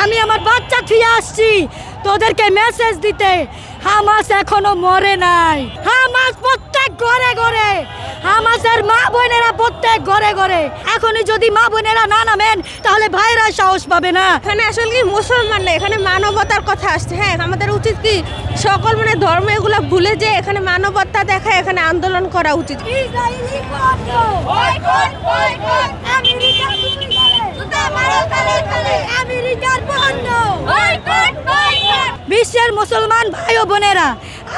আমি আমার বাচ্চা থুয়ে আসছি তোদেরকে মেসেজ দিতে। হামাস এখনো মরে নাই। হামাস প্রত্যেক ঘরে ঘরে, হামাসের মা বোনেরা প্রত্যেক ঘরে ঘরে। এখনই যদি মা বোনেরা না নামেন তাহলে ভাইরা সাহস পাবে না। এখানে আসলে কি মুসলমান না, এখানে মানবতার কথা আসছে। হ্যাঁ, আমাদের উচিত কি সকল ধর্ম এগুলো ভুলে যে এখানে মানবতা দেখায় এখানে আন্দোলন করা উচিত। বিশ্বের মুসলমান ভাই ও বোনেরা,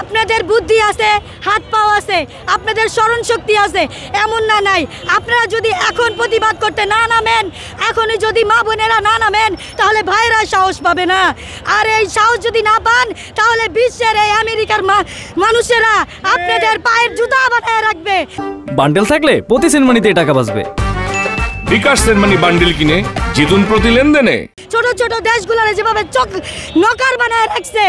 আপনাদের বুদ্ধি আছে, হাত পাও আছে, আপনাদের স্মরণ শক্তি আছে, এমন না নাই। আপনারা যদি এখন প্রতিবাদ করতে না নামেন, এখনই যদি মা বোনেরা না নামেন তাহলে ভাইরা সাহস পাবে না। আর এই সাহস যদি না পান তাহলে বিশ্বের এই আমেরিকার মানুষেরা আপনাদের পায়ের জুতা বানায় রাখবে। বান্ডেল থাকলে প্রতি সেনমানিতে টাকা বাঁচবে। বিকাশ সেনমানি বান্ডেল কিনে জিতুন প্রতি লেনদেনে। ছোট ছোট দেশগুলোরে যেভাবে নকার বানায় রাখছে,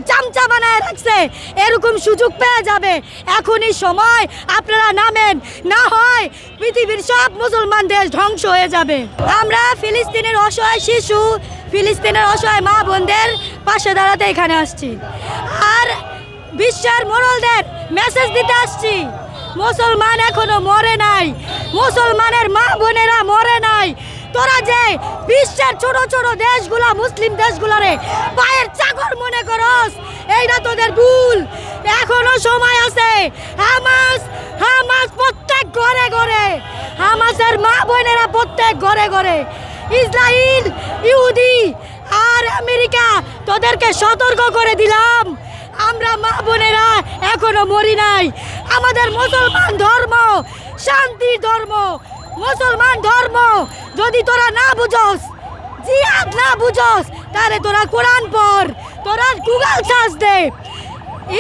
চামচা বানায় রাখছে, এরকম সুযোগ পেয়ে যাবে। এখনই সময়, আপনারা নামেন, না হয় পৃথিবীর সব মুসলমান দেশ ধ্বংস হয়ে যাবে। আমরা ফিলিস্তিনের অসহায় শিশু, ফিলিস্তিনের অসহায় মা বোনদের পাশে দাঁড়াতে এখানে আসছি, আর বিশ্বের মোড়লদের মেসেজ দিতে আসছি। মুসলমান এখনো মরে নাই, মুসলমানের মা বোনেরা মরে নাই। তোরা যে বিশ্বের ছোট ছোট দেশগুলা, মুসলিম দেশগুলারে পায়ের চাকর মনে করস, এইটা তোদের ভুল। এখনো সময় আছে। হামাস হামাস প্রত্যেক ঘরে ঘরে, হামাসের মা বোনেরা প্রত্যেক ঘরে ঘরে। ইসরায়েল, ইহুদি আর আমেরিকা, তোদেরকে সতর্ক করে দিলাম, আমরা মা বোনেরা এখনো মরি নাই। আমাদের মুসলমান ধর্ম শান্তির ধর্ম, মুসলমান ধর্ম। যদি তোরা না বুঝস, জিহাদ না বুঝস, তাহলে তোরা কোরআন পড়, তোরা গুগল সার্চ দে।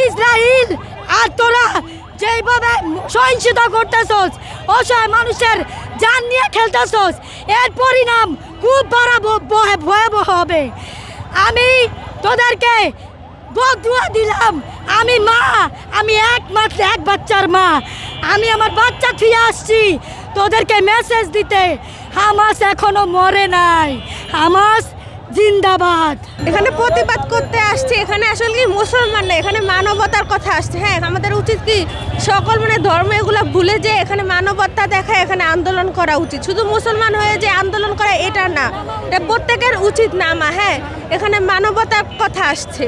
ইসরায়েল আর তোরা যেভাবে সহিংসতা করতেছস, অসহায় মানুষের জান নিয়ে খেলতেছস, এর পরিণাম খুব ভয়াবহ হবে। আমি তোদেরকে বদুয়া দিলাম। আমি মা, আমি একমাত্র এক বাচ্চার মা। আমি আমার বাচ্চা থুয়ে আসছি তোদেরকে মেসেজ দিতে। হামাস এখনো মরে নাই, হামাস জিন্দাবাদ। এখানে প্রতিবাদ করতে আসছে, এখানে আসলে কি মুসলমান না, এখানে মানবতার কথা আসছে। হ্যাঁ, আমাদের উচিত কি সকল ধর্ম এগুলো ভুলে যে এখানে মানবতা দেখায় এখানে আন্দোলন করা উচিত। শুধু মুসলমান হয়ে যে আন্দোলন করা এটা না, এটা প্রত্যেকের উচিত না। হ্যাঁ, এখানে মানবতার কথা আসছে।